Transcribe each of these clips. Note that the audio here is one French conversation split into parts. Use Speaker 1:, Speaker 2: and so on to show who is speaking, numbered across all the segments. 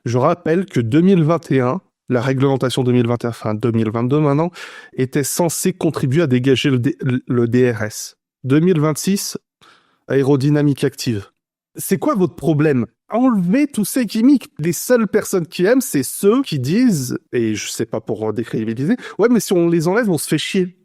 Speaker 1: Je rappelle que 2021, la réglementation 2021, enfin 2022 maintenant, était censée contribuer à dégager le DRS. 2026, aérodynamique active. C'est quoi votre problème? Enlevez tous ces gimmicks. Les seules personnes qui aiment, c'est ceux qui disent, et je sais pas pour décrédibiliser, ouais, mais si on les enlève, on se fait chier.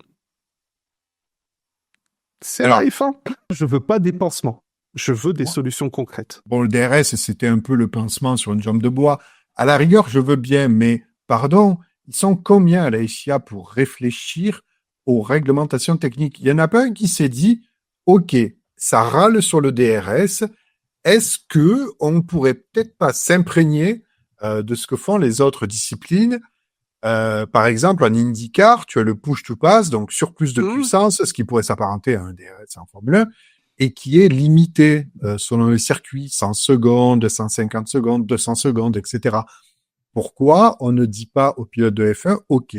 Speaker 1: C'est
Speaker 2: Alors,
Speaker 1: la F1. Je veux pas des pansements. Je veux des
Speaker 2: Ouais.
Speaker 1: solutions concrètes.
Speaker 2: bon, le DRS, c'était un peu le pansement sur une jambe de bois. À la rigueur, je veux bien, mais pardon, ils sont combien à la FIA pour réfléchir aux réglementations techniques? Il y en a pas un qui s'est dit, OK, ça râle sur le DRS. Est-ce que on ne pourrait peut-être pas s'imprégner de ce que font les autres disciplines? Par exemple, en IndyCar, tu as le push to pass, donc surplus de puissance, ce qui pourrait s'apparenter à un DRS en Formule 1, et qui est limité selon le circuit, 100 secondes, 150 secondes, 200 secondes, etc. Pourquoi on ne dit pas aux pilotes de F1, OK,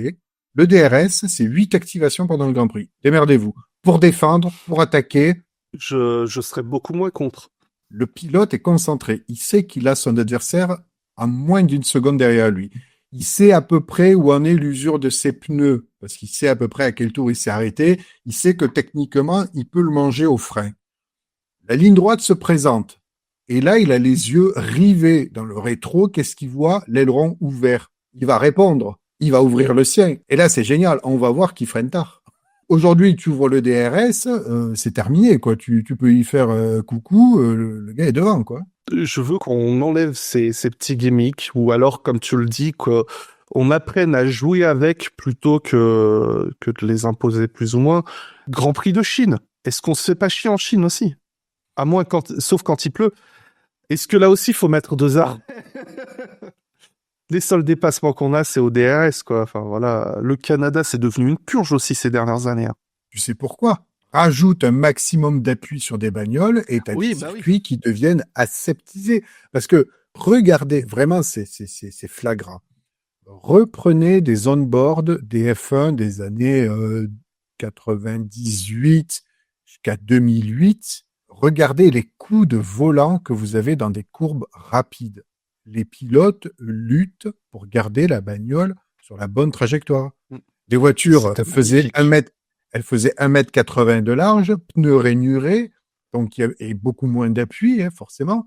Speaker 2: le DRS, c'est 8 activations pendant le Grand Prix. Démerdez-vous. Pour défendre, pour attaquer,
Speaker 1: Je serais beaucoup moins contre.
Speaker 2: le pilote est concentré. Il sait qu'il a son adversaire à moins d'une seconde derrière lui. Il sait à peu près où en est l'usure de ses pneus, parce qu'il sait à peu près à quel tour il s'est arrêté. Il sait que techniquement, il peut le manger au frein. La ligne droite se présente. Et là, il a les yeux rivés dans le rétro. Qu'est-ce qu'il voit? L'aileron ouvert. Il va répondre. Il va ouvrir le sien. Et là, c'est génial. On va voir qu'il freine tard. Aujourd'hui, tu ouvres le DRS, c'est terminé, quoi. Tu peux y faire coucou, le gars est devant, quoi.
Speaker 1: Je veux qu'on enlève ces petits gimmicks, ou alors, comme tu le dis, qu'on apprenne à jouer avec plutôt que de les imposer plus ou moins. Grand Prix de Chine. Est-ce qu'on se fait pas chier en Chine aussi? À moins sauf quand il pleut. Est-ce que là aussi, il faut mettre 2 arts? Les seuls dépassements qu'on a, c'est au DRS, quoi. Enfin, voilà. Le Canada, c'est devenu une purge aussi ces dernières années, hein.
Speaker 2: Tu sais pourquoi? Rajoute un maximum d'appui sur des bagnoles et t'as
Speaker 1: Oui,
Speaker 2: des
Speaker 1: bah oui.
Speaker 2: circuits qui deviennent aseptisés. Parce que, regardez, vraiment, c'est flagrant. Reprenez des on-board des F1 des années 98 jusqu'à 2008. Regardez les coups de volant que vous avez dans des courbes rapides. Les pilotes luttent pour garder la bagnole sur la bonne trajectoire. Des voitures faisaient elles faisaient 1,80 m de large, pneus rainurés, donc il y avait beaucoup moins d'appui, forcément.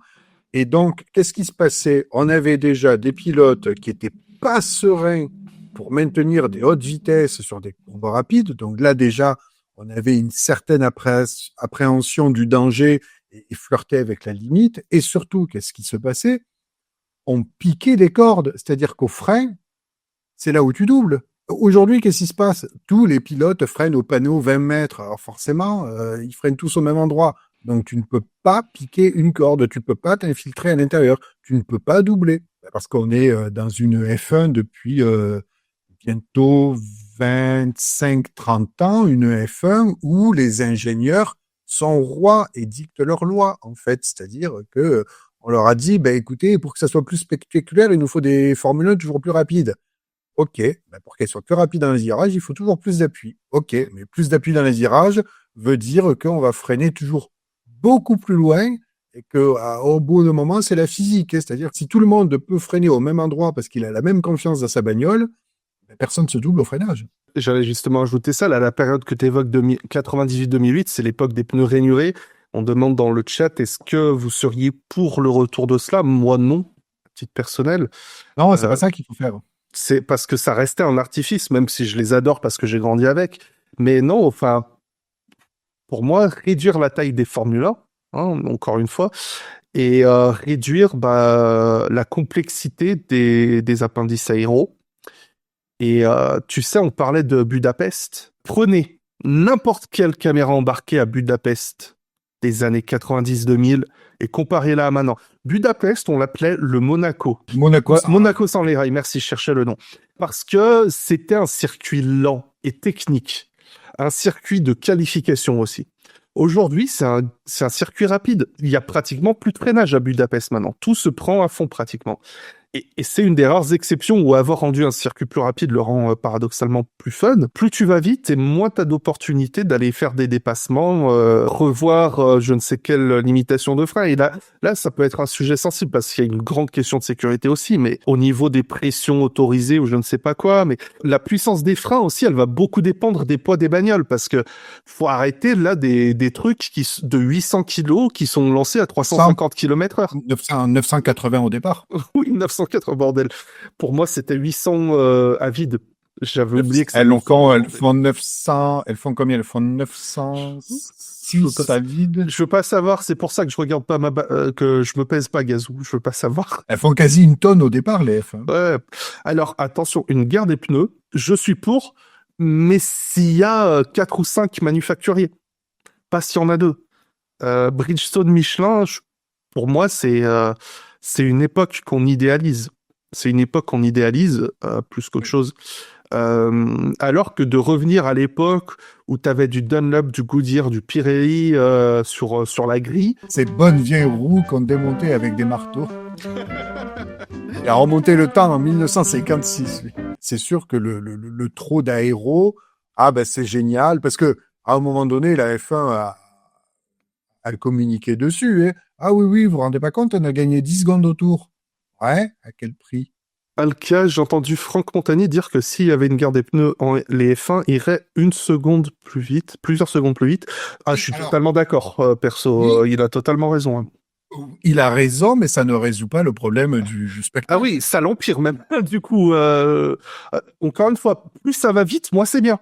Speaker 2: Et donc, qu'est-ce qui se passait? On avait déjà des pilotes qui étaient pas sereins pour maintenir des hautes vitesses sur des courbes rapides. Donc là, déjà, on avait une certaine appréhension du danger et flirtait avec la limite. Et surtout, qu'est-ce qui se passait? On piquait des cordes. C'est-à-dire qu'au frein, c'est là où tu doubles. Aujourd'hui, qu'est-ce qui se passe? Tous les pilotes freinent au panneau 20 mètres. Alors forcément, ils freinent tous au même endroit. Donc tu ne peux pas piquer une corde, tu ne peux pas t'infiltrer à l'intérieur, tu ne peux pas doubler. Parce qu'on est dans une F1 depuis bientôt 25-30 ans, une F1 où les ingénieurs sont rois et dictent leurs lois, en fait. C'est-à-dire que on leur a dit, écoutez, pour que ça soit plus spectaculaire, il nous faut des Formule 1 toujours plus rapides. OK, pour qu'elle soit plus rapide dans les virages, il faut toujours plus d'appui. OK, mais plus d'appui dans les virages veut dire qu'on va freiner toujours beaucoup plus loin et qu'au bout d'un moment, c'est la physique. C'est-à-dire que si tout le monde peut freiner au même endroit parce qu'il a la même confiance dans sa bagnole, personne ne se double au freinage.
Speaker 1: J'allais justement ajouter ça, là, la période que tu évoques, 98-2008, c'est l'époque des pneus rainurés. On demande dans le chat, est-ce que vous seriez pour le retour de cela? Moi, non, à titre personnel.
Speaker 2: Non, c'est pas ça qu'il faut faire.
Speaker 1: C'est parce que ça restait un artifice, même si je les adore parce que j'ai grandi avec. Mais non, enfin, pour moi, réduire la taille des Formule 1, hein, encore une fois, et réduire la complexité des appendices aéros. Et tu sais, on parlait de Budapest. Prenez n'importe quelle caméra embarquée à Budapest des années 90-2000 et comparez-la à maintenant. Budapest, on l'appelait le Monaco.
Speaker 2: Monaco,
Speaker 1: Monaco sans les rails, merci, je cherchais le nom. Parce que c'était un circuit lent et technique. Un circuit de qualification aussi. Aujourd'hui, c'est un circuit rapide. Il y a pratiquement plus de freinage à Budapest maintenant. Tout se prend à fond pratiquement. Et c'est une des rares exceptions où avoir rendu un circuit plus rapide le rend paradoxalement plus fun. Plus tu vas vite et moins t'as d'opportunités d'aller faire des dépassements, revoir je ne sais quelle limitation de frein. Et là, ça peut être un sujet sensible parce qu'il y a une grande question de sécurité aussi, mais au niveau des pressions autorisées ou je ne sais pas quoi, mais la puissance des freins aussi, elle va beaucoup dépendre des poids des bagnoles parce que faut arrêter là des trucs de 800 kilos qui sont lancés à 350 km/h.
Speaker 2: 980 au départ.
Speaker 1: Oui, 904, bordel. Pour moi, c'était 800 à vide. J'avais oublié que
Speaker 2: elles font 900, elles font combien? Elles font 906 à vide.
Speaker 1: Je veux pas savoir, c'est pour ça que je regarde pas que je me pèse pas, Gazou. Je veux pas savoir.
Speaker 2: Elles font quasi une tonne au départ, les F1.
Speaker 1: Ouais. Alors, attention, une guerre des pneus, je suis pour, mais s'il y a 4 ou 5 manufacturiers, pas s'il y en a 2. Bridgestone, Michelin, pour moi, c'est une époque qu'on idéalise. C'est une époque qu'on idéalise plus qu'autre chose. Alors que de revenir à l'époque où tu avais du Dunlop, du Goodyear, du Pirelli sur la grille.
Speaker 2: Ces bonnes vieilles roues qu'on démontait avec des marteaux. Et à remonter le temps en 1956. Oui. C'est sûr que le trop d'aéro, c'est génial parce que à un moment donné, la F1 a communiqué dessus. Hein. Ah oui, vous vous rendez pas compte, on a gagné 10 secondes au tour. Ouais, à quel prix?
Speaker 1: Alka, j'ai entendu Franck Montagnier dire que s'il y avait une guerre des pneus, les F1 iraient plusieurs secondes plus vite. Ah, je suis totalement d'accord, perso.
Speaker 2: Oui.
Speaker 1: Il a totalement raison. Hein.
Speaker 2: Il a raison, mais ça ne résout pas le problème du spectacle.
Speaker 1: Ah oui, ça l'empire même. Du coup, encore une fois, plus ça va vite, moins c'est bien.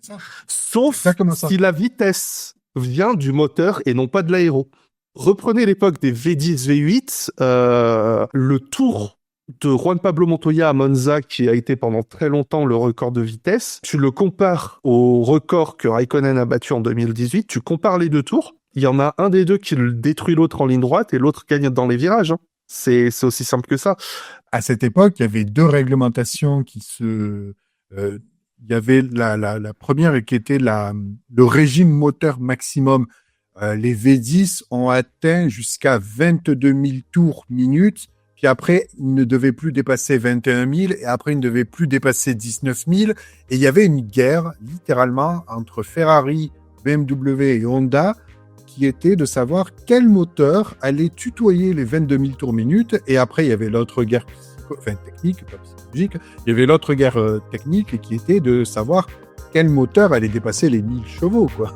Speaker 2: Ça.
Speaker 1: Sauf si la vitesse vient du moteur et non pas de l'aéro. Reprenez l'époque des V10, V8, le tour de Juan Pablo Montoya à Monza, qui a été pendant très longtemps le record de vitesse. Tu le compares au record que Raikkonen a battu en 2018. Tu compares les deux tours. Il y en a un des deux qui détruit l'autre en ligne droite et l'autre gagne dans les virages. Hein. C'est aussi simple que ça.
Speaker 2: À cette époque, il y avait deux réglementations qui il y avait la première qui était le régime moteur maximum. Les V10 ont atteint jusqu'à 22 000 tours minutes. Puis après, ils ne devaient plus dépasser 21 000 et après, ils ne devaient plus dépasser 19 000. Et il y avait une guerre, littéralement, entre Ferrari, BMW et Honda qui était de savoir quel moteur allait tutoyer les 22 000 tours minutes. Et après, il y avait l'autre guerre technique, pas psychologique. Il y avait l'autre guerre technique qui était de savoir quel moteur allait dépasser les 1000 chevaux, quoi.